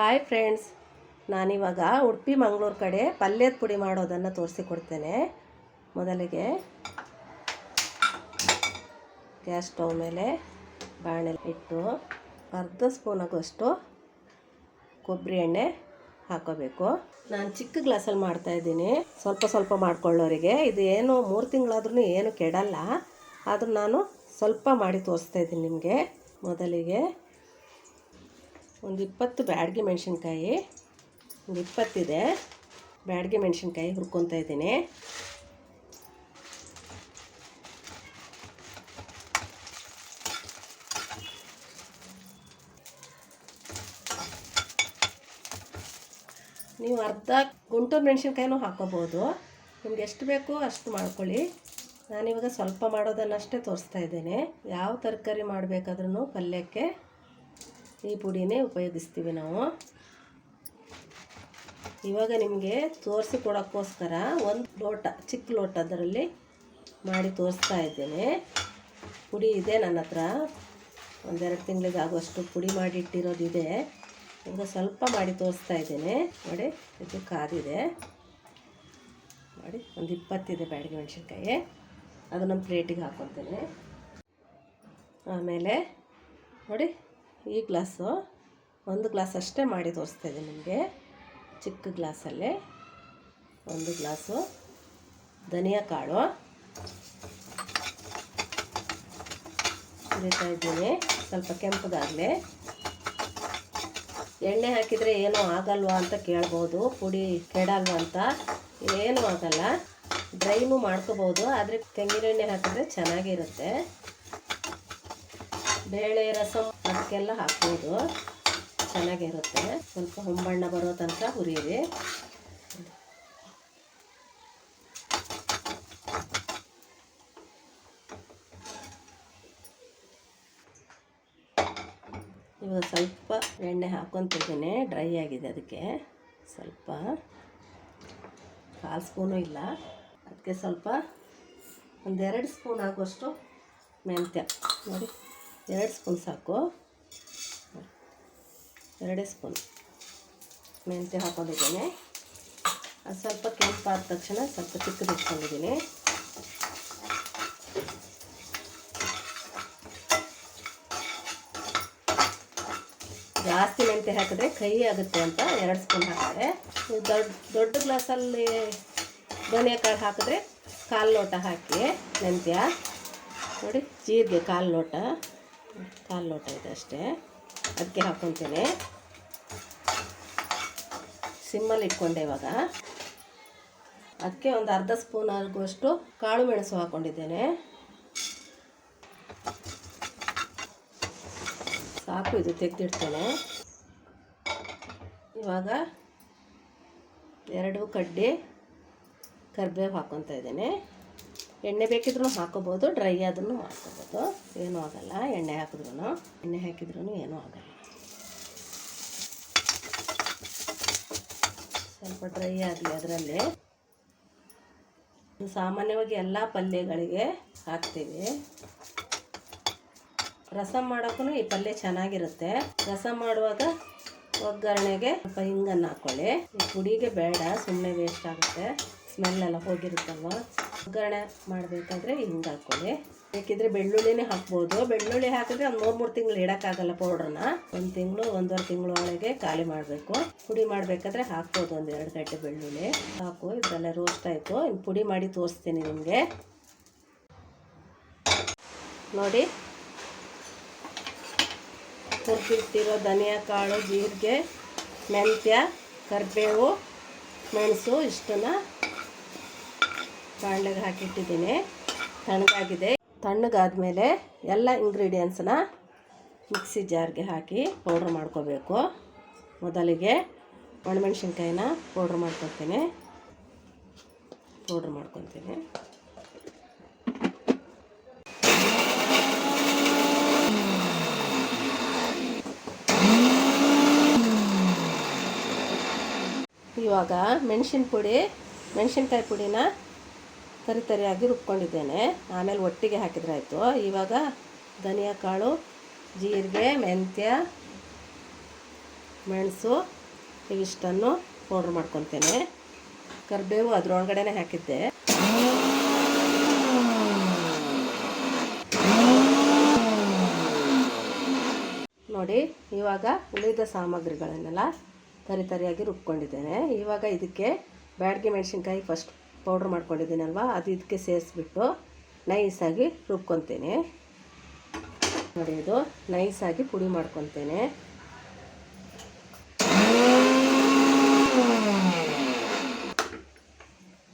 Hi friends, ನಾನಿವಾಗ ಉಡುಪಿ ಮಂಗಳೂರು ಕಡೆ ಪಲ್ಯದ ಪುಡಿ ಮಾಡೋದನ್ನು ತೋರಿಸಿಕೊಡ್ತೇನೆ. ಮೊದಲಿಗೆ ಗ್ಯಾಸ್ ಸ್ಟವ್ ಮೇಲೆ ಬಾಣಲೆ ಇಟ್ಟು ಅರ್ಧ ಸ್ಪೂನ್ ಆಗುವಷ್ಟು ಕೊಬ್ಬರಿ ಎಣ್ಣೆ ಹಾಕೋಬೇಕು. ನಾನು ಚಿಕ್ಕ ಗ್ಲಾಸಲ್ಲಿ ಮಾಡ್ತಾಯಿದ್ದೀನಿ, ಸ್ವಲ್ಪ ಸ್ವಲ್ಪ ಮಾಡ್ಕೊಳ್ಳೋರಿಗೆ. ಇದು ಏನು 3 ತಿಂಗಳಾದ್ರೂ ಏನು ಕೆಡಲ್ಲ, ಆದರೂ ನಾನು ಸ್ವಲ್ಪ ಮಾಡಿ ತೋರಿಸ್ತಾಯಿದ್ದೀನಿ ನಿಮಗೆ. ಮೊದಲಿಗೆ ಒಂದು 20 ಬ್ಯಾಡಗಿ ಮೆಣಸಿನ್ಕಾಯಿ, ಒಂದು 20 ಇದೆ ಬ್ಯಾಡಗಿ ಮೆಣಸಿನ್ಕಾಯಿ ಹುರ್ಕೊತಾ ಇದ್ದೀನಿ. ನೀವು ಅರ್ಧ ಗುಂಟೂರು ಮೆಣಸಿನ್ಕಾಯಿನೂ ಹಾಕೋಬೋದು, ನಿಮ್ಗೆ ಎಷ್ಟು ಬೇಕೋ ಅಷ್ಟು ಮಾಡ್ಕೊಳ್ಳಿ. ನಾನಿವಾಗ ಸ್ವಲ್ಪ ಮಾಡೋದನ್ನಷ್ಟೇ ತೋರಿಸ್ತಾ ಇದ್ದೇನೆ. ಯಾವ ತರಕಾರಿ ಮಾಡಬೇಕಾದ್ರೂ ಪಲ್ಯಕ್ಕೆ ಈ ಪುಡಿನೇ ಉಪಯೋಗಿಸ್ತೀವಿ ನಾವು. ಇವಾಗ ನಿಮಗೆ ತೋರಿಸಿ ಕೊಡೋಕ್ಕೋಸ್ಕರ ಒಂದು ಲೋಟ, ಚಿಕ್ಕ ಲೋಟದರಲ್ಲಿ ಮಾಡಿ ತೋರಿಸ್ತಾ ಇದ್ದೇನೆ. ಪುಡಿ ಇದೆ ನನ್ನ ಹತ್ರ, 1-2 ತಿಂಗಳಿಗೆ ಆಗುವಷ್ಟು ಪುಡಿ ಮಾಡಿ ಇಟ್ಟಿರೋದಿದೆ. ಈಗ ಸ್ವಲ್ಪ ಮಾಡಿ ತೋರಿಸ್ತಾ ಇದ್ದೇನೆ. ನೋಡಿ, ಇದು ಕಾದಿದೆ ನೋಡಿ. ಒಂದು 20 ಇದೆ ಬ್ಯಾಡಗಿ ಮೆಣಸಿನ್ಕಾಯಿ, ಅದನ್ನು ಪ್ಲೇಟಿಗೆ ಹಾಕ್ಕೊತೇನೆ. ಆಮೇಲೆ ನೋಡಿ, ಈ ಗ್ಲಾಸು 1 ಗ್ಲಾಸ್ ಅಷ್ಟೇ ಮಾಡಿ ತೋರಿಸ್ತಾ ಇದ್ದೀನಿ ನಿಮಗೆ. ಚಿಕ್ಕ ಗ್ಲಾಸಲ್ಲೇ 1 ಗ್ಲಾಸು ಧನಿಯಾ ಕಾಳು ಹುರಿತಾ ಇದ್ದೀನಿ, ಸ್ವಲ್ಪ ಕೆಂಪಗಾಗಲಿ. ಎಣ್ಣೆ ಹಾಕಿದರೆ ಏನೂ ಆಗಲ್ವಾ ಅಂತ ಕೇಳ್ಬೋದು, ಪುಡಿ ಕೆಡಲ್ವಾ ಅಂತ. ಏನೂ ಆಗಲ್ಲ, ಡ್ರೈನೂ ಮಾಡ್ಕೋಬೋದು, ಆದರೆ ತೆಂಗಿನ ಎಣ್ಣೆ ಹಾಕಿದ್ರೆ ಚೆನ್ನಾಗಿರುತ್ತೆ. ಬೇಳೆ ರಸಮ್ ಅದಕ್ಕೆಲ್ಲ ಹಾಕ್ಬೋದು, ಚೆನ್ನಾಗಿರುತ್ತೆ. ಸ್ವಲ್ಪ ಹೊಂಬಣ್ಣ ಬರೋ ತನಕ ಹುರಿಯಿರಿ. ಇವಾಗ ಸ್ವಲ್ಪ ಎಣ್ಣೆ ಹಾಕ್ಕೊತಿದ್ದೀನಿ, ಡ್ರೈ ಆಗಿದೆ. ಅದಕ್ಕೆ ಸ್ವಲ್ಪ 1/4 ಸ್ಪೂನು ಇಲ್ಲ, ಅದಕ್ಕೆ ಸ್ವಲ್ಪ 1-2 ಸ್ಪೂನ್ ಆಗುವಷ್ಟು ಮೆಂತ್ಯ. ನೋಡಿ, 2 ಸ್ಪೂನ್ ಸಾಕು, 2 ಸ್ಪೂನ್ ಮೆಂತ್ಯ ಹಾಕೊಂಡಿದ್ದೀನಿ. ಅದು ಸ್ವಲ್ಪ ಕೆಂಪಾದ ತಕ್ಷಣ ಸ್ವಲ್ಪ ಚಿಕ್ಕದು ಇಟ್ಕೊಂಡಿದ್ದೀನಿ. ಜಾಸ್ತಿ ಮೆಂತ್ಯ ಹಾಕಿದ್ರೆ ಕಹಿ ಆಗುತ್ತೆ ಅಂತ 2 ಸ್ಪೂನ್ ಹಾಕಿದ್ರೆ. ದೊಡ್ಡ ಗ್ಲಾಸಲ್ಲಿ ಧನಿಯಾ ಕಾಳು ಹಾಕಿದ್ರೆ 1/4 ಲೋಟ ಹಾಕಿ ಮೆಂತ್ಯ. ನೋಡಿ, ಜೀರಿಗೆ 1/4 ಲೋಟ, 1/4 ಲೋಟ ಇದೆ ಅಷ್ಟೇ, ಅದಕ್ಕೆ ಹಾಕ್ಕೊತೀನಿ. ಸಿಮ್ಮಲ್ಲಿ ಇಟ್ಕೊಂಡೆ. ಇವಾಗ ಅದಕ್ಕೆ ಒಂದು ಅರ್ಧ ಸ್ಪೂನ್ ಆಗುವಷ್ಟು ಕಾಳು ಮೆಣಸು ಹಾಕ್ಕೊಂಡಿದ್ದೇನೆ. ಸಾಕು, ಇದು ತೆಗೆದಿಡ್ತೇನೆ. ಇವಾಗ 2 ಕಡ್ಡಿ ಕರಿಬೇವು ಹಾಕ್ಕೊತಾ ಇದ್ದೇನೆ. ಎಣ್ಣೆ ಬೇಕಿದ್ರೂ ಹಾಕೋಬೋದು, ಡ್ರೈ ಆದ್ರೂ ಮಾಡ್ಕೋಬೋದು, ಏನೂ ಆಗಲ್ಲ. ಎಣ್ಣೆ ಹಾಕಿದ್ರೂ ಏನೂ ಆಗಲ್ಲ. ಸ್ವಲ್ಪ ಡ್ರೈ ಆಗಲಿ ಅದರಲ್ಲಿ. ಸಾಮಾನ್ಯವಾಗಿ ಎಲ್ಲ ಪಲ್ಯಗಳಿಗೆ ಹಾಕ್ತೀವಿ. ರಸಮ್ ಮಾಡೋಕ್ಕೂ ಈ ಪಲ್ಯ ಚೆನ್ನಾಗಿರುತ್ತೆ. ರಸಮ್ ಮಾಡುವಾಗ ಒಗ್ಗರಣೆಗೆ ಸ್ವಲ್ಪ ಹಿಂಗನ್ನು ಹಾಕ್ಕೊಳ್ಳಿ. ಈ ಪುಡಿಗೆ ಬೇಡ, ಸುಮ್ಮನೆ ವೇಸ್ಟ್ ಆಗುತ್ತೆ, ಸ್ಮೆಲ್ಲೆಲ್ಲ ಹೋಗಿರುತ್ತಲ್ವ. ಒಗ್ಗರಣೆ ಮಾಡಬೇಕಾದ್ರೆ ಹಿಂಗೆ ಹಾಕ್ಕೊಳ್ಳಿ. ಬೇಕಿದ್ರೆ ಬೆಳ್ಳುಳ್ಳಿನೇ ಹಾಕ್ಬೋದು. ಬೆಳ್ಳುಳ್ಳಿ ಹಾಕಿದ್ರೆ ಒಂದು 3 ತಿಂಗಳು ಇಡೋಕ್ಕಾಗಲ್ಲ ಪೌಡ್ರನ್ನ. 1 ತಿಂಗಳು 1.5 ತಿಂಗಳು ಒಳಗೆ ಖಾಲಿ ಮಾಡಬೇಕು. ಪುಡಿ ಮಾಡಬೇಕಾದ್ರೆ ಹಾಕ್ಬೋದು, 1-2 ಗಡ್ಡೆ ಬೆಳ್ಳುಳ್ಳಿ ಹಾಕು. ಇದೆಲ್ಲ ರೋಸ್ಟ್ ಆಯಿತು, ಇನ್ನು ಪುಡಿ ಮಾಡಿ ತೋರಿಸ್ತೀನಿ ನಿಮಗೆ. ನೋಡಿ, ಹುರಿದಿಟ್ಟಿರೋ ಧನಿಯಾ ಕಾಳು, ಜೀರಿಗೆ, ಮೆಂತ್ಯ, ಕರಿಬೇವು, ಮೆಣಸು ಇಷ್ಟನ್ನು ಬಾಣಲೆಗೆ ಹಾಕಿಟ್ಟಿದ್ದೀನಿ. ತಣ್ಣಗಾಗಿದೆ. ತಣ್ಣಗಾದ್ಮೇಲೆ ಎಲ್ಲ ಇಂಗ್ರೀಡಿಯೆಂಟ್ಸನ್ನ ಮಿಕ್ಸಿ ಜಾರ್ಗೆ ಹಾಕಿ ಪೌಡ್ರ್ ಮಾಡ್ಕೋಬೇಕು. ಮೊದಲಿಗೆ ಒಣಮೆಣ್ಸಿನ್ಕಾಯಿನ ಪೌಡ್ರ್ ಮಾಡ್ಕೊತೀನಿ. ಇವಾಗ ಮೆಣಸಿನ್ಕಾಯಿ ಪುಡಿನ ತರಿಯಾಗಿ ರುಬ್ಕೊಂಡಿದ್ದೇನೆ. ಆಮೇಲೆ ಒಟ್ಟಿಗೆ ಹಾಕಿದ್ರೆ ಆಯಿತು. ಇವಾಗ ಧನಿಯಾ ಕಾಳು, ಜೀರಿಗೆ, ಮೆಂತ್ಯ, ಮೆಣಸು ಇವಿಷ್ಟನ್ನು ಪೌಡ್ರ್ ಮಾಡ್ಕೊತೇನೆ. ಕರಿಬೇವು ಅದರೊಳಗಡೆನೇ ಹಾಕಿದ್ದೆ. ನೋಡಿ, ಇವಾಗ ಉಳಿದ ಸಾಮಗ್ರಿಗಳನ್ನೆಲ್ಲ ತರಿಯಾಗಿ ರುಬ್ಕೊಂಡಿದ್ದೇನೆ. ಇವಾಗ ಇದಕ್ಕೆ ಬ್ಯಾಡಗಿ ಮೆಣಸಿನ್ಕಾಯಿ ಫಸ್ಟ್ ಪೌಡ್ರ್ ಮಾಡ್ಕೊಂಡಿದ್ದೀನಲ್ವ, ಅದು ಇದಕ್ಕೆ ಸೇರಿಸ್ಬಿಟ್ಟು ನೈಸಾಗಿ ರುಬ್ಕೊತೇನೆ. ನೋಡಿ, ಇದು ನೈಸಾಗಿ ಪುಡಿ ಮಾಡ್ಕೊತೇನೆ.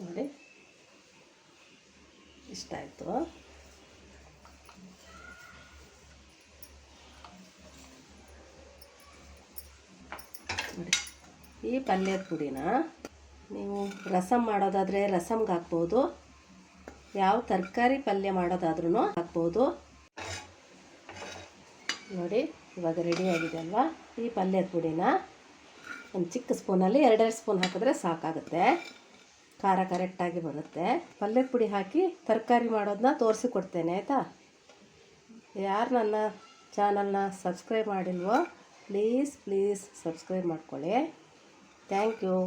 ನೋಡಿ, ಇಷ್ಟ ಆಯಿತು. ನೋಡಿ, ಈ ಪಲ್ಯದ ಪುಡಿನ ನೀವು ರಸಮ್ ಮಾಡೋದಾದರೆ ರಸಮ್ಗೆ ಹಾಕ್ಬೋದು, ಯಾವ ತರಕಾರಿ ಪಲ್ಯ ಮಾಡೋದಾದ್ರೂ ಹಾಕ್ಬೋದು. ನೋಡಿ, ಇವಾಗ ರೆಡಿಯಾಗಿದೆ ಅಲ್ವಾ. ಈ ಪಲ್ಯದ ಪುಡಿನ ಒಂದು ಚಿಕ್ಕ ಸ್ಪೂನಲ್ಲಿ 2 ಸ್ಪೂನ್ ಹಾಕಿದ್ರೆ ಸಾಕಾಗುತ್ತೆ. ಖಾರ ಕರೆಕ್ಟಾಗಿ ಬರುತ್ತೆ. ಪಲ್ಯದ ಪುಡಿ ಹಾಕಿ ತರಕಾರಿ ಮಾಡೋದನ್ನ ತೋರಿಸಿಕೊಡ್ತೇನೆ, ಆಯಿತಾ. ಯಾರು ನನ್ನ ಚಾನಲ್ನ ಸಬ್ಸ್ಕ್ರೈಬ್ ಮಾಡಿಲ್ವೋ ಪ್ಲೀಸ್ ಸಬ್ಸ್ಕ್ರೈಬ್ ಮಾಡ್ಕೊಳ್ಳಿ. Thank you.